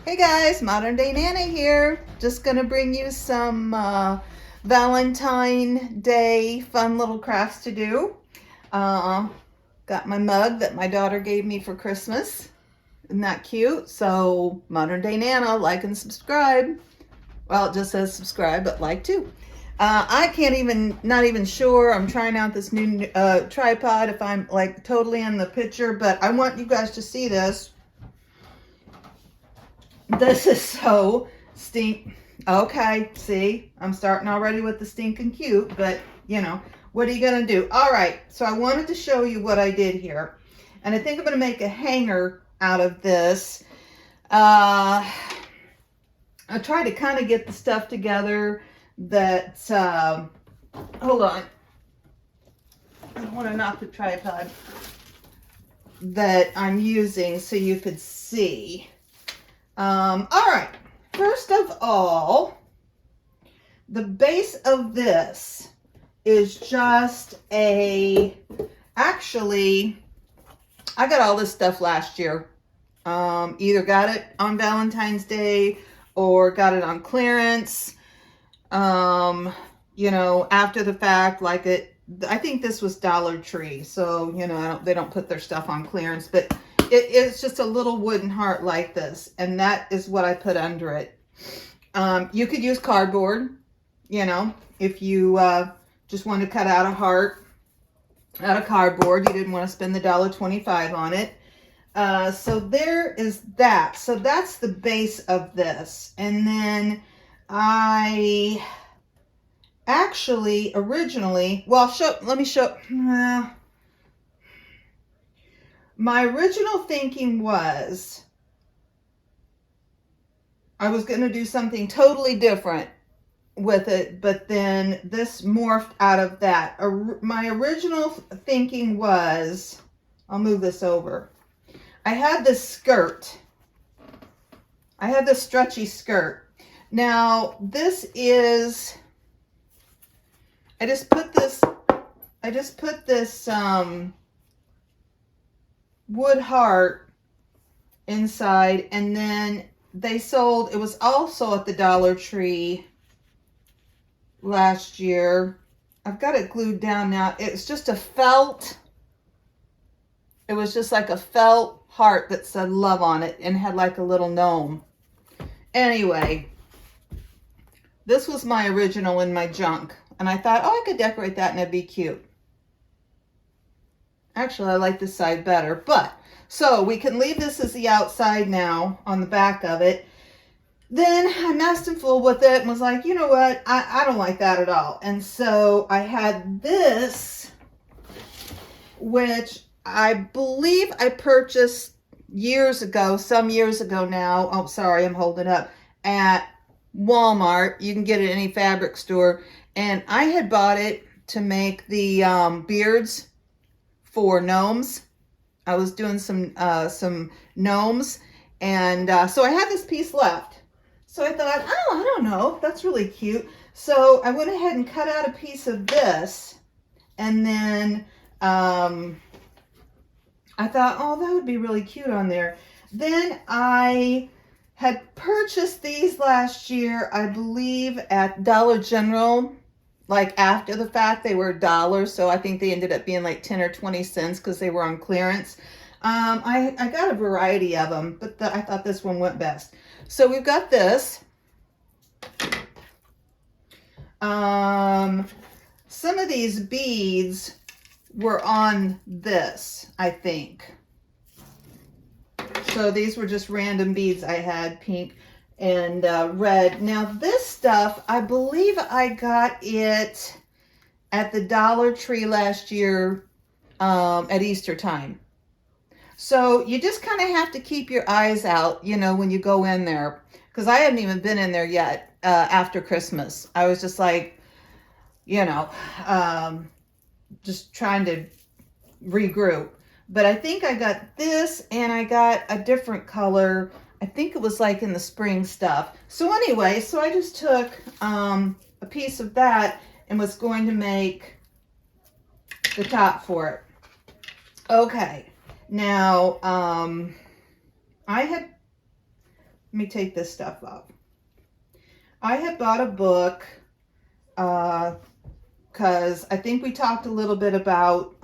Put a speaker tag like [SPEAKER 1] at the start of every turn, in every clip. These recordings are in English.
[SPEAKER 1] Hey guys, Modern Day Nana here. Just gonna bring you some Valentine Day fun little crafts to do. Got my mug that my daughter gave me for Christmas. Isn't that cute? So Modern Day Nana, like and subscribe. Well, it just says subscribe, but like too. Not even sure. I'm trying out this new tripod if I'm like totally in the picture, but I want you guys to see this. This is so stink. Okay, see, I'm starting already with the stinking cute, but you know, what are you gonna do? All right, so I wanted to show you what I did here. And I think I'm gonna make a hanger out of this. I tried to kind of get the stuff together that, hold on. I don't want to knock the tripod that I'm using so you could see. All right, first of all, the base of this is just actually, I got all this stuff last year. Either got it on Valentine's Day or got it on clearance. You know, after the fact, I think this was Dollar Tree. So, you know, they don't put their stuff on clearance, but it's just a little wooden heart like this, and that is what I put under it. You could use cardboard, you know, if you just want to cut out a heart out of cardboard. You didn't want to spend the $1.25 on it. So there is that. So that's the base of this. And then I actually originally, let me show. My original thinking was I was going to do something totally different with it, but then this morphed out of that. My original thinking was, I'll move this over. I had this skirt. I had this stretchy skirt. Now, this is, I just put this wood heart inside, and then they sold, it was also at the Dollar Tree last year. I've got it glued down now. It's just a felt, it was just like a felt heart that said love on it and had like a little gnome. Anyway, this was my original in my junk, and I thought, oh, I could decorate that and it'd be cute. Actually, I like this side better, but so we can leave this as the outside now on the back of it. Then I messed and fooled with it and was like, you know what? I don't like that at all. And so I had this, which I believe I purchased years ago, some years ago now. Oh, sorry, I'm holding up, at Walmart. You can get it at any fabric store. And I had bought it to make the beards for gnomes. I was doing some gnomes, and so I had this piece left. So I thought, oh, I don't know, that's really cute. So I went ahead and cut out a piece of this, and then I thought, oh, that would be really cute on there. Then I had purchased these last year, I believe, at Dollar General. Like after the fact, they were $1, so I think they ended up being like 10 or 20 cents because they were on clearance. I got a variety of them, but I thought this one went best. So we've got this. Some of these beads were on this, I think. So these were just random beads I had, pink and red. Now this stuff, I believe I got it at the Dollar Tree last year at Easter time. So you just kind of have to keep your eyes out, you know, when you go in there, because I haven't even been in there yet after Christmas. I was just like, you know, just trying to regroup. But I think I got this, and I got a different color. I think it was like in the spring stuff. So anyway, so I just took a piece of that and was going to make the top for it. Okay, now I had Let me take this stuff up. I had bought a book because I think we talked a little bit about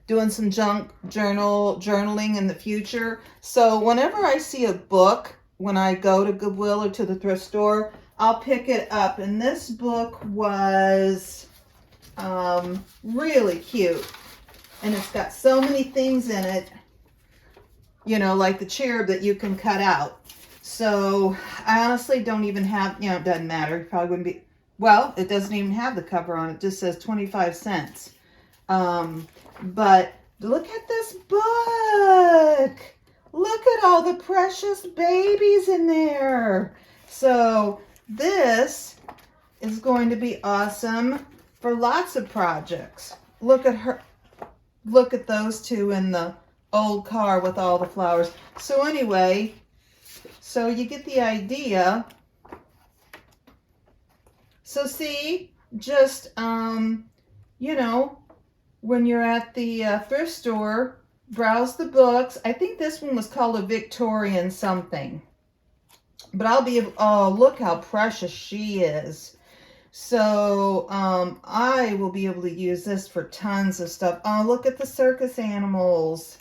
[SPEAKER 1] doing some journaling in the future. So whenever I see a book, when I go to Goodwill or to the thrift store, I'll pick it up. And this book was really cute. And it's got so many things in it, you know, like the cherub that you can cut out. So I honestly don't even have, you know, it doesn't matter. It probably wouldn't be, well, it doesn't even have the cover on it. It just says 25 cents. But look at this book. Look at all the precious babies in there. So this is going to be awesome for lots of projects. Look at her. Look at those two in the old car with all the flowers. So anyway, so you get the idea. So see, just, you know, when you're at the thrift store, browse the books. I think this one was called a Victorian something. But I'll be able, oh, look how precious she is. So I will be able to use this for tons of stuff. Oh, look at the circus animals.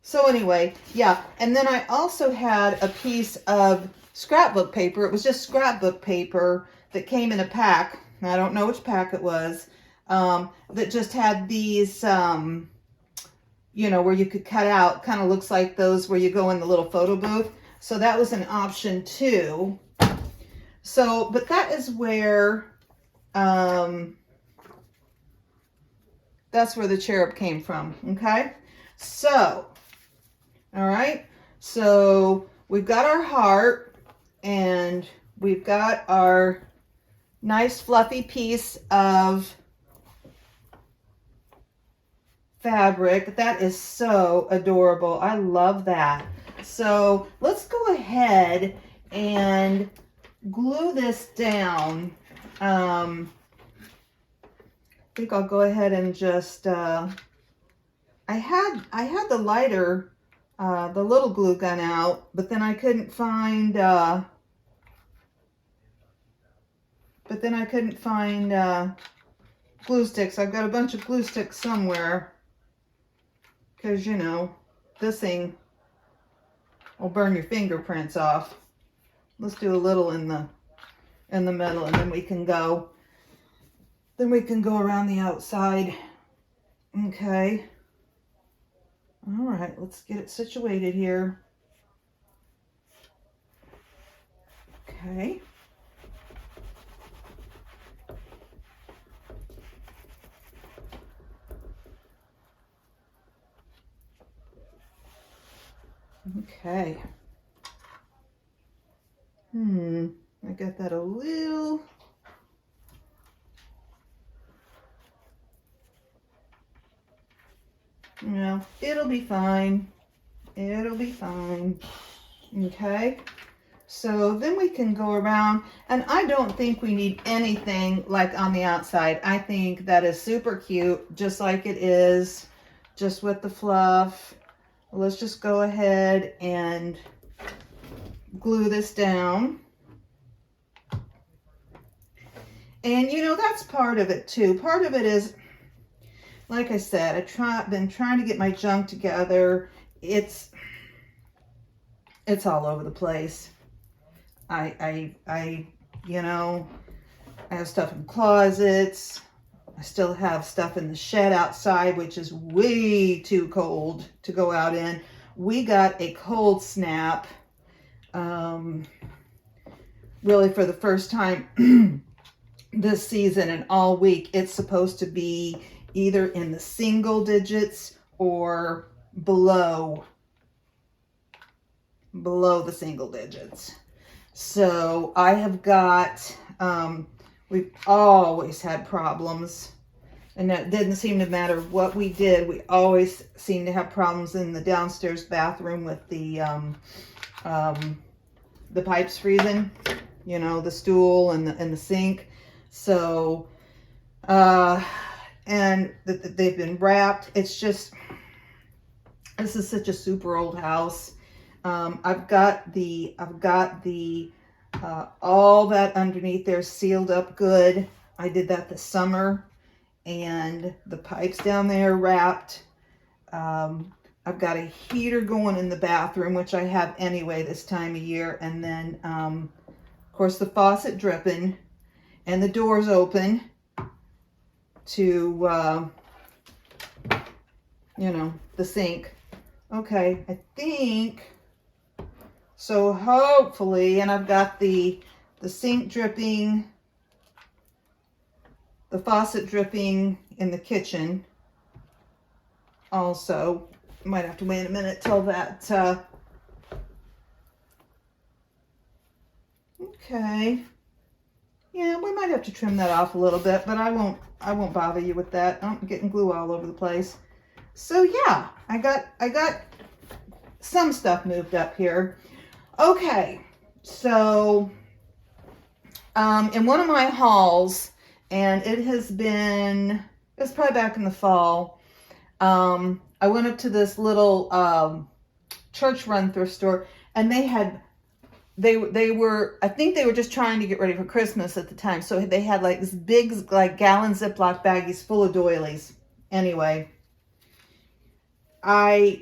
[SPEAKER 1] So anyway, yeah. And then I also had a piece of scrapbook paper. It was just scrapbook paper that came in a pack. I don't know which pack it was. That just had these, you know, where you could cut out. Kind of looks like those where you go in the little photo booth. So that was an option too. So, but that is where, that's where the cherub came from, okay? So, all right, so we've got our heart, and we've got our nice fluffy piece of fabric. That is so adorable. I love that. So let's go ahead and glue this down. I think I'll go ahead and just, I had the lighter, the little glue gun out, but then I couldn't find, glue sticks. I've got a bunch of glue sticks somewhere, because, you know, this thing will burn your fingerprints off. Let's do a little in the middle, and then we can go around the outside. Okay. All right, let's get it situated here. Okay. Okay. I got that a little. You know, it'll be fine. It'll be fine. Okay. So then we can go around, and I don't think we need anything like on the outside. I think that is super cute, just like it is, just with the fluff. Let's just go ahead and glue this down. And you know, that's part of it too. Part of it is, like I said, been trying to get my junk together. It's all over the place. I you know, I have stuff in closets. I still have stuff in the shed outside, which is way too cold to go out in. We got a cold snap, really for the first time this season, and all week. It's supposed to be either in the single digits or below the single digits. So I have got, we've always had problems, and it didn't seem to matter what we did. We always seem to have problems in the downstairs bathroom with the pipes freezing, you know, the stool and the sink. So, and they've been wrapped. It's just, this is such a super old house. all that underneath there sealed up good. I did that this summer, and the pipes down there wrapped. I've got a heater going in the bathroom, which I have anyway this time of year, and then of course the faucet dripping and the doors open to you know, the sink. Okay, I think so, hopefully. And I've got the sink dripping, the faucet dripping in the kitchen also. Might have to wait a minute till that okay, yeah, we might have to trim that off a little bit, but I won't bother you with that. I'm getting glue all over the place. So yeah, I got some stuff moved up here. Okay, so in one of my hauls, and it's probably back in the fall, I went up to this little church run thrift store, and they were, I think they were just trying to get ready for Christmas at the time. So they had like this big, like gallon Ziploc baggies full of doilies. Anyway, they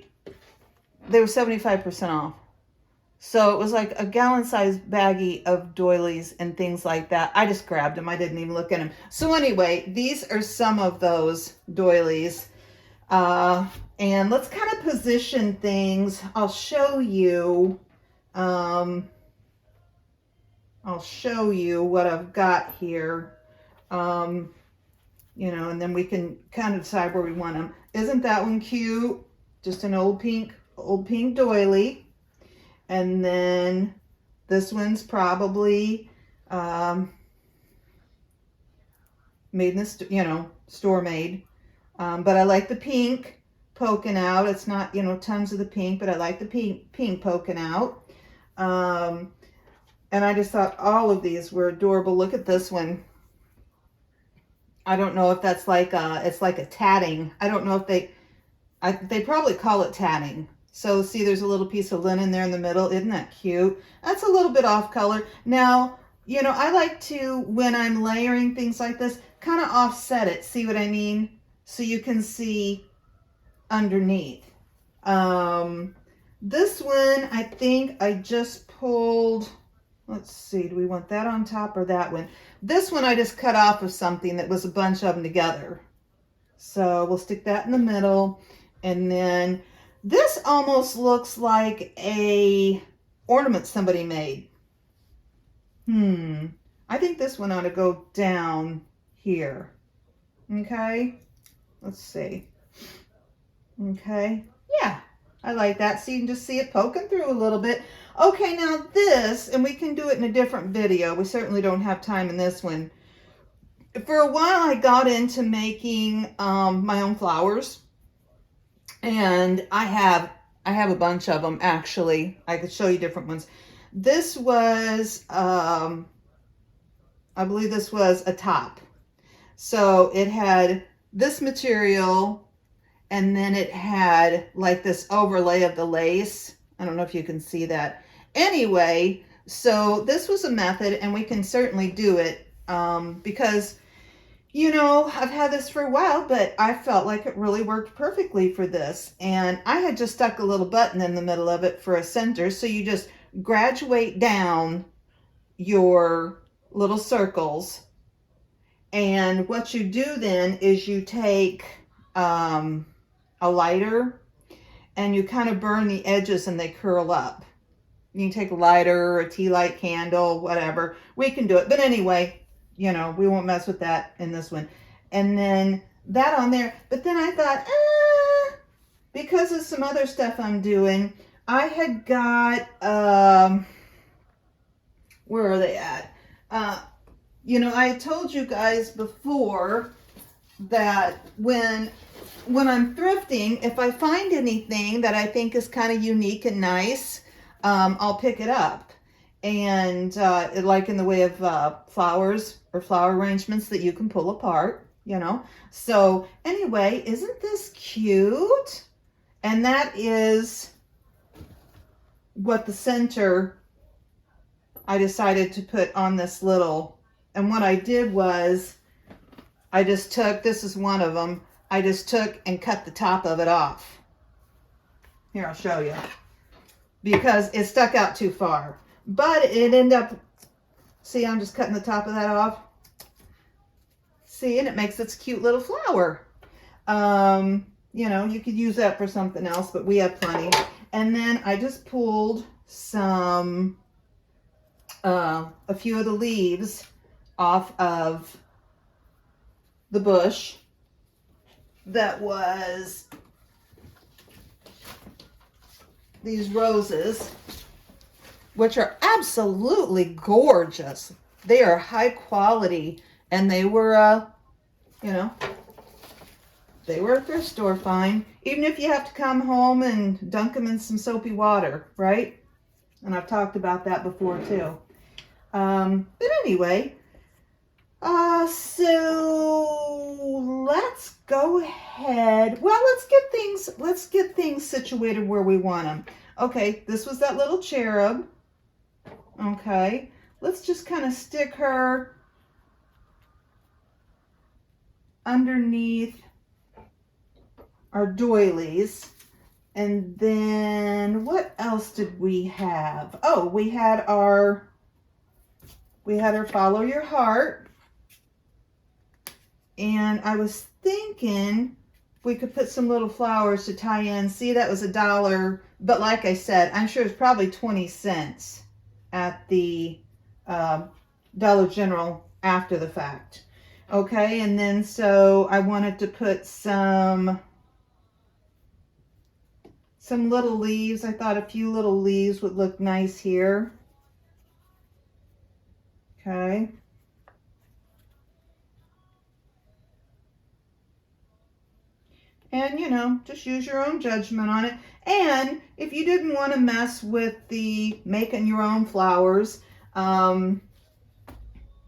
[SPEAKER 1] were 75% off. So it was like a gallon sized baggie of doilies and things like that. I just grabbed them. I didn't even look at them. So anyway, these are some of those doilies. And let's kind of position things. I'll show you what I've got here. You know, and then we can kind of decide where we want them. Isn't that one cute? Just an old pink doily. And then this one's probably made in the, you know, store made. But I like the pink poking out. It's not, you know, tons of the pink, but I like the pink poking out. And I just thought all of these were adorable. Look at this one. I don't know if that's like it's like a tatting. I don't know if they probably call it tatting. So see, there's a little piece of linen there in the middle. Isn't that cute? That's a little bit off color. Now, you know, I like to, when I'm layering things like this, kind of offset it. See what I mean? So you can see underneath. This one, I think I just pulled, let's see, do we want that on top or that one? This one I just cut off of something that was a bunch of them together. So we'll stick that in the middle. And then this almost looks like a ornament somebody made. I think this one ought to go down here. Okay, let's see. Okay, yeah, I like that. So you can just see it poking through a little bit. Okay, now this, and we can do it in a different video. We certainly don't have time in this one. For a while, I got into making my own flowers. And I have a bunch of them, actually. I could show you different ones. This was, I believe this was a top. So it had this material, and then it had like this overlay of the lace. I don't know if you can see that. Anyway, so this was a method, and we can certainly do it because, you know, I've had this for a while, but I felt like it really worked perfectly for this. And I had just stuck a little button in the middle of it for a center. So you just graduate down your little circles. And what you do then is you take a lighter and you kind of burn the edges and they curl up. You can take a lighter or a tea light candle, whatever. We can do it. But anyway, you know, we won't mess with that in this one. And then that on there. But then I thought, because of some other stuff I'm doing, I had got, where are they at? You know, I had told you guys before that when I'm thrifting, if I find anything that I think is kind of unique and nice, I'll pick it up. And like in the way of flowers or flower arrangements that you can pull apart, you know. So anyway, isn't this cute? And that is what the center I decided to put on this little, and what I did was I just took, this is one of them, I just took and cut the top of it off. Here, I'll show you. Because it stuck out too far. But it ended up, see, I'm just cutting the top of that off. See, and it makes this cute little flower. You know, you could use that for something else, but we have plenty. And then I just pulled some, a few of the leaves off of the bush that was these roses, which are absolutely gorgeous. They are high quality, and they were, you know, they were a thrift store find, even if you have to come home and dunk them in some soapy water, right? And I've talked about that before too. But anyway, so let's go ahead. Well, let's get things situated where we want them. Okay, this was that little cherub. Okay, let's just kind of stick her underneath our doilies. And then what else did we have? Oh, we had our follow your heart. And I was thinking we could put some little flowers to tie in. See, that was $1, but like I said, I'm sure it's probably 20 cents at the Dollar General after the fact. Okay, and then so I wanted to put some little leaves. I thought a few little leaves would look nice here. Okay. And, you know, just use your own judgment on it. And if you didn't want to mess with the making your own flowers, you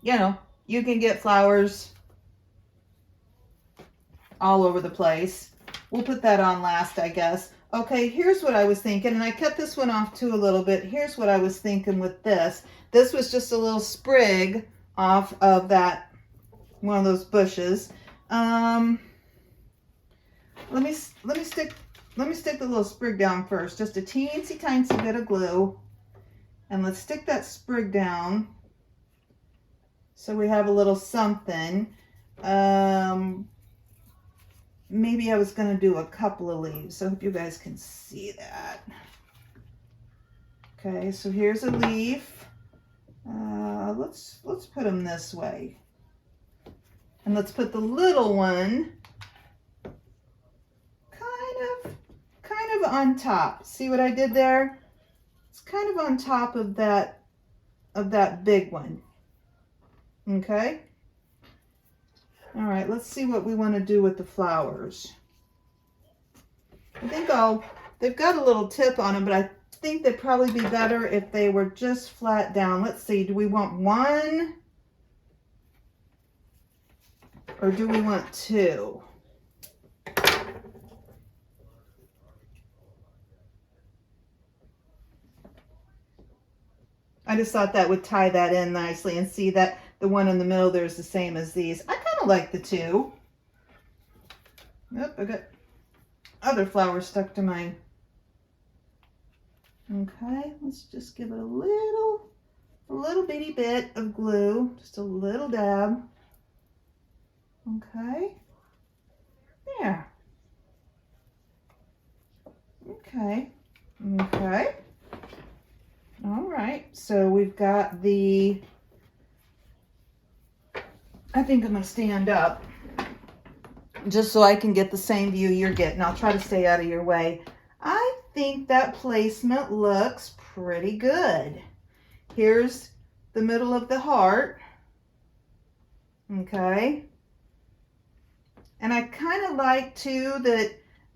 [SPEAKER 1] know, you can get flowers all over the place. We'll put that on last, I guess. Okay, here's what I was thinking, and I cut this one off too a little bit. Here's what I was thinking with this. This was just a little sprig off of that, one of those bushes. Let me stick the little sprig down first, just a teensy tiny bit of glue, and let's stick that sprig down so we have a little something. Maybe I was going to do a couple of leaves, so I hope you guys can see that. Okay, so here's a leaf. Let's put them this way, and let's put the little one kind of on top. See what I did there? It's kind of on top of that big one. Okay. All right, let's see what we want to do with the flowers. I think they've got a little tip on them, but I think they'd probably be better if they were just flat down. Let's see, do we want one or do we want two? I just thought that would tie that in nicely, and see that the one in the middle there is the same as these. I kind of like the two. Nope, I got other flowers stuck to mine. Okay, let's just give it a little bitty bit of glue, just a little dab. Okay, there. Okay, okay. All right, so we've got the, I think I'm going to stand up just so I can get the same view you're getting. I'll try to stay out of your way. I think that placement looks pretty good. Here's the middle of the heart. Okay. And I kind of like too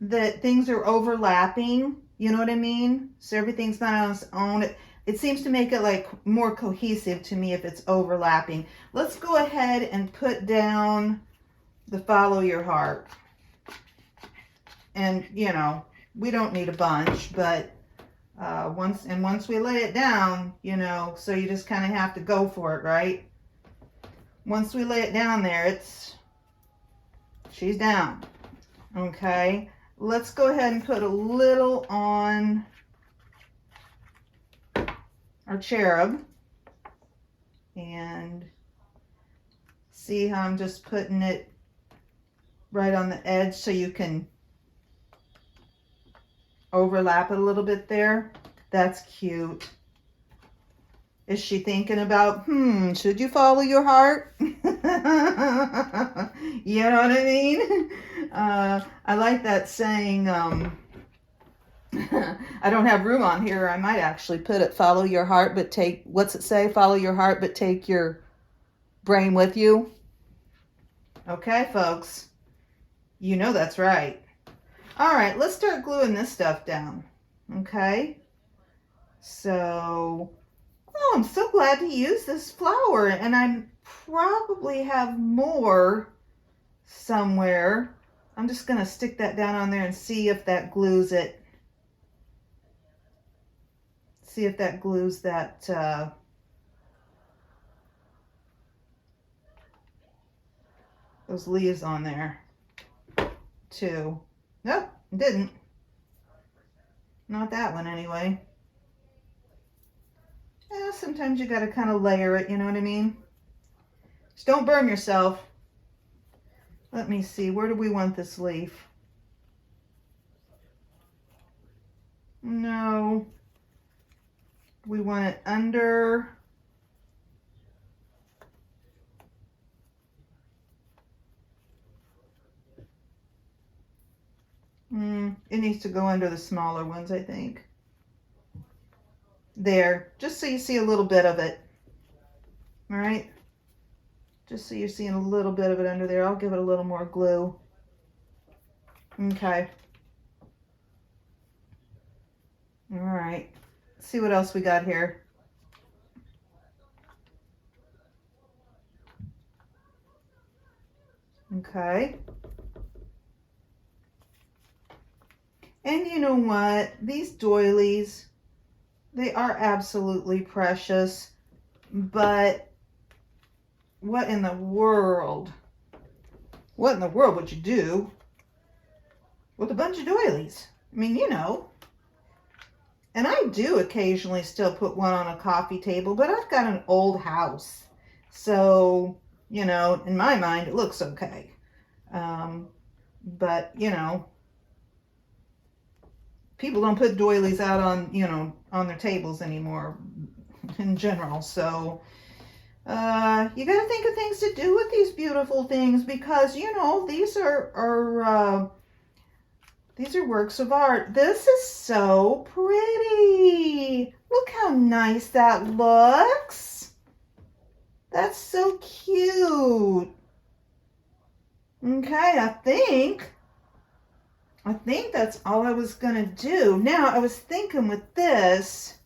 [SPEAKER 1] that things are overlapping. You know what I mean? So everything's not on its own. It seems to make it like more cohesive to me if it's overlapping. Let's go ahead and put down the follow your heart. And, you know, we don't need a bunch, but Once we lay it down, you know, so you just kind of have to go for it, right? Once we lay it down there, she's down. Okay, let's go ahead and put a little on our cherub and see how I'm just putting it right on the edge so you can overlap it a little bit there. That's cute. Is she thinking about, should you follow your heart? You know what I mean? I like that saying, I don't have room on here. I might actually put it, follow your heart, but take, what's it say? Follow your heart, but take your brain with you. Okay, folks. You know that's right. All right, let's start gluing this stuff down. Okay. So, oh, I'm so glad to use this flower, and I probably have more somewhere. I'm just going to stick that down on there and see if that glues it. See if that glues that those leaves on there too. Nope, didn't. Not that one anyway. Yeah, sometimes you got to kind of layer it, you know what I mean? Just don't burn yourself. Let me see, where do we want this leaf? No. We want it under. It needs to go under the smaller ones, I think. There, just so you see a little bit of it. All right? Just so you're seeing a little bit of it under there. I'll give it a little more glue. Okay. All right. Let's see what else we got here. Okay. And you know what? These doilies, they are absolutely precious, but what in the world? What in the world would you do with a bunch of doilies? I mean, you know. And I do occasionally still put one on a coffee table, but I've got an old house. So, you know, in my mind, it looks okay. But, you know, people don't put doilies out on, you know, on their tables anymore in general. So, you got to think of things to do with these beautiful things because, you know, these are works of art. This is so pretty. Look how nice that looks. That's so cute. Okay, I think that's all I was gonna do. Now, I was thinking with this,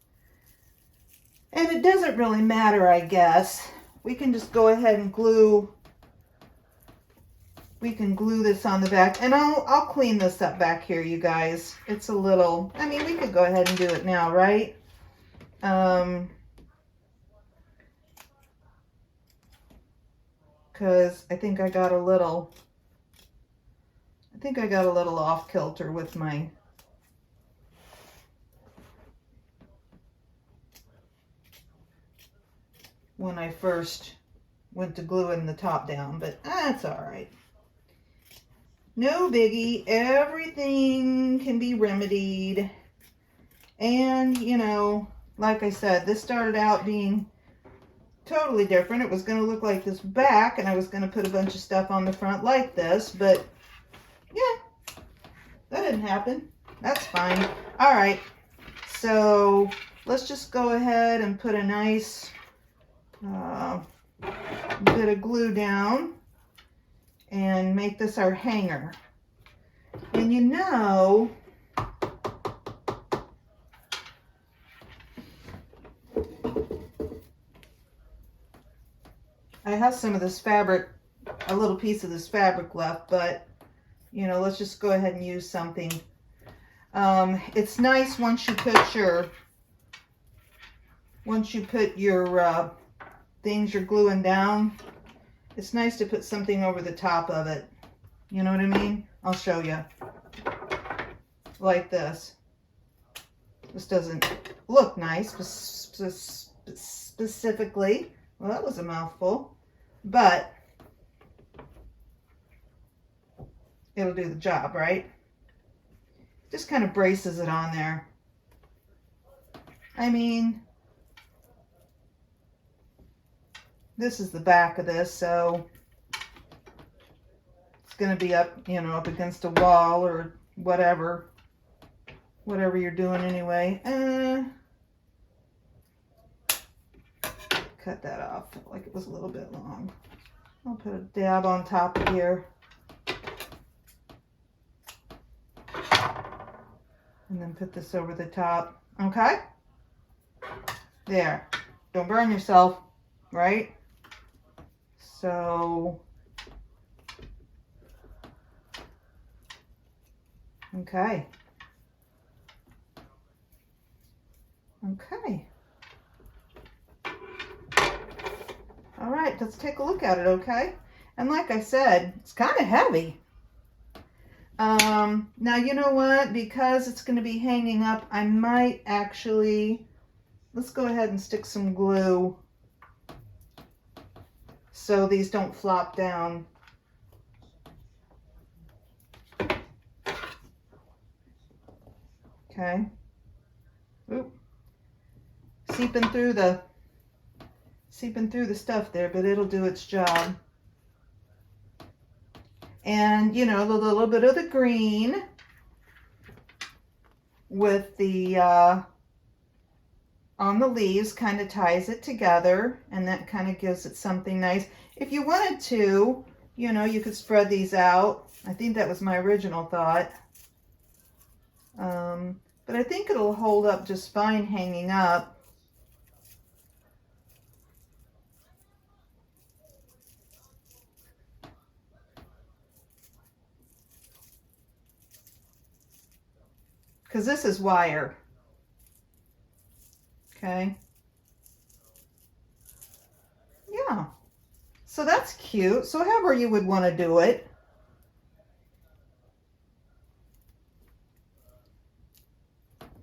[SPEAKER 1] and it doesn't really matter, I guess. We can just go ahead and glue. We can glue this on the back, and I'll clean this up back here, you guys. It's a little, I mean, we could go ahead and do it now, right? Because I think I got a little off kilter with my when I first went to gluing the top down, but that's all right. No biggie. Everything can be remedied. And, you know, like I said, this started out being totally different. It was going to look like this back, and I was going to put a bunch of stuff on the front like this, but yeah, that didn't happen. That's fine. All right, so let's just go ahead and put a nice bit of glue down and make this our hanger. And you know, I have some of this fabric, a little piece of this fabric left, but you know, let's just go ahead and use something. It's nice once you put your things you're gluing down. It's nice to put something over the top of it. You know what I mean? I'll show you. Like this. This doesn't look nice specifically. Well, that was a mouthful. But it'll do the job, right? Just kind of braces it on there. I mean, this is the back of this, so it's going to be up, you know, up against a wall or whatever you're doing anyway. Cut that off. Felt like it was a little bit long. I'll put a dab on top of here. And then put this over the top. Okay? There. Don't burn yourself, right? So, okay. Okay. All right, let's take a look at it, okay? And like I said, it's kind of heavy. Now, you know what? Because it's going to be hanging up, I might actually, let's go ahead and stick some glue so these don't flop down. Okay. Oop. Seeping through the stuff there, but it'll do its job. And, you know, the little bit of the green with the, on the leaves kind of ties it together, and that kind of gives it something nice. If you wanted to, you know, you could spread these out. I think that was my original thought. But I think it'll hold up just fine hanging up. Because this is wire. Okay. Yeah. So that's cute. So however you would want to do it.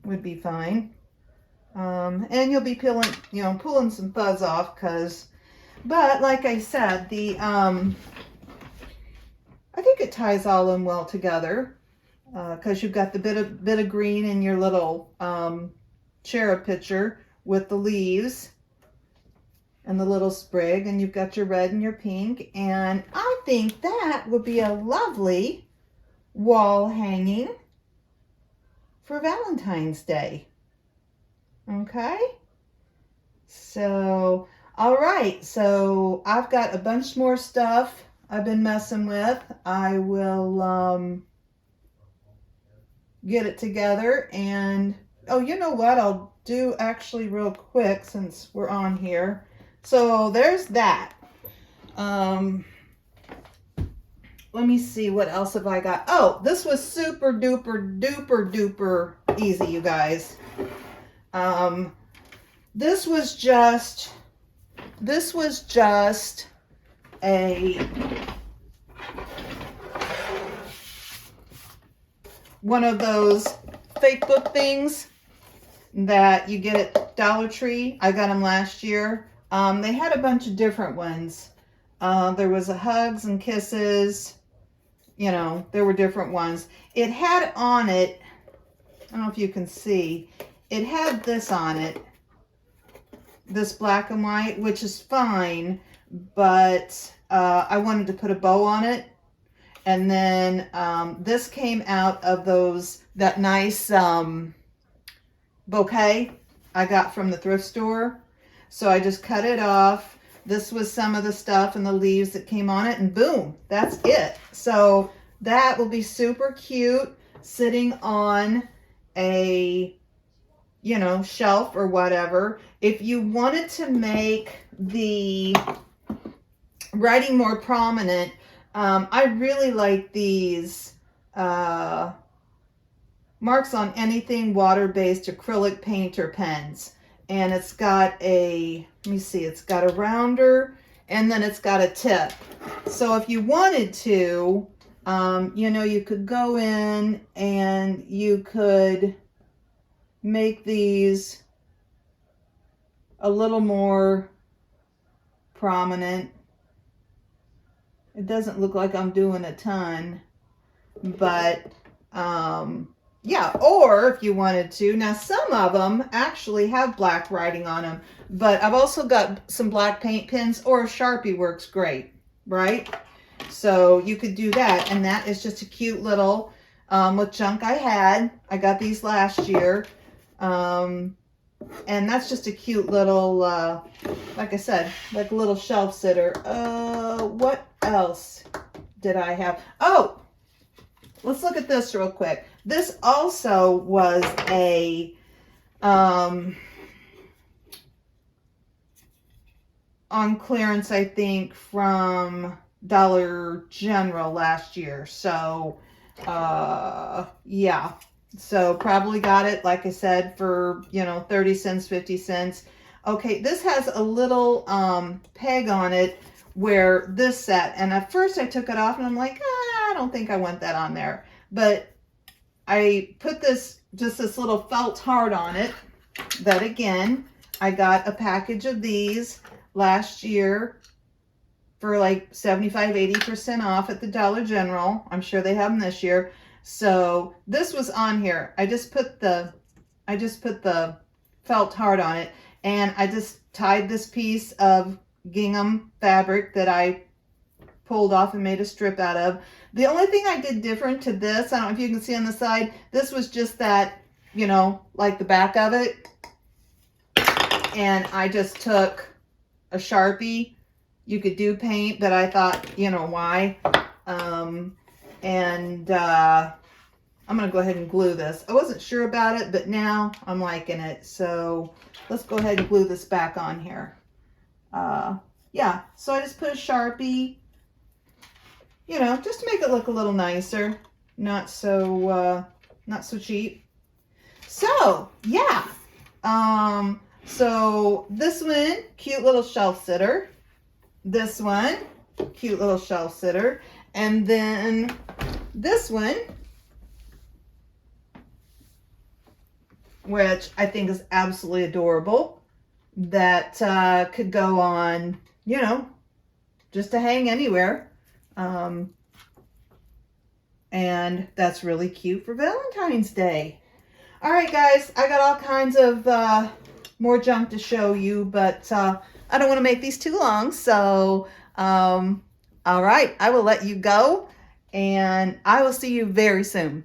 [SPEAKER 1] Would be fine. And you'll be pulling some fuzz off but like I said, I think it ties all in well together. Because you've got the bit of green in your little cherub picture with the leaves and the little sprig, and you've got your red and your pink, and I think that would be a lovely wall hanging for Valentine's Day. Okay, so all right, so I've got a bunch more stuff I've been messing with. I will get it together, and oh, you know what I'll do actually real quick since we're on here. So there's that. Let me see, what else have I got? Oh, this was super duper duper duper easy, you guys. This was just a one of those fake book things that you get at Dollar Tree. I got them last year. They had a bunch of different ones. There was a hugs and kisses. You know, there were different ones. It had on it, I don't know if you can see, it had this on it. This black and white, which is fine, but I wanted to put a bow on it. And then this came out of that nice bouquet I got from the thrift store. So I just cut it off. This was some of the stuff and the leaves that came on it, and boom, that's it. So that will be super cute sitting on a, you know, shelf or whatever. If you wanted to make the writing more prominent, I really like these Marks on Anything water-based acrylic paint or pens. And it's got a, let me see, it's got a rounder and then it's got a tip. So if you wanted to, you know, you could go in and you could make these a little more prominent. It doesn't look like I'm doing a ton, but yeah, or if you wanted to. Now, some of them actually have black writing on them, but I've also got some black paint pens, or a Sharpie works great, right? So you could do that, and that is just a cute little, with junk I had. I got these last year, and that's just a cute little, like I said, like a little shelf sitter. What else did I have? Oh, let's look at this real quick. This also was a on clearance, I think, from Dollar General last year. So yeah, so probably got it, like I said, for, you know, 30 cents, 50 cents. Okay, this has a little peg on it where this sat, and at first I took it off and I'm like, I don't think I want that on there. But I put this, just this little felt heart on it, that again, I got a package of these last year for like 75-80% off at the Dollar General. I'm sure they have them this year. So this was on here. I just put the felt heart on it, and I just tied this piece of gingham fabric that I pulled off and made a strip out of. The only thing I did different to this, I don't know if you can see on the side, this was just that, you know, like the back of it. And I just took a Sharpie. You could do paint, but I thought, you know, why? I'm going to go ahead and glue this. I wasn't sure about it, but now I'm liking it. So let's go ahead and glue this back on here. Yeah, so I just put a Sharpie, you know, just to make it look a little nicer. Not so cheap. So, yeah. So this one, cute little shelf sitter. This one, cute little shelf sitter. And then this one, which I think is absolutely adorable, that could go on, you know, just to hang anywhere. And that's really cute for Valentine's Day. All right, guys, I got all kinds of more junk to show you, but I don't want to make these too long. So, all right, I will let you go, and I will see you very soon.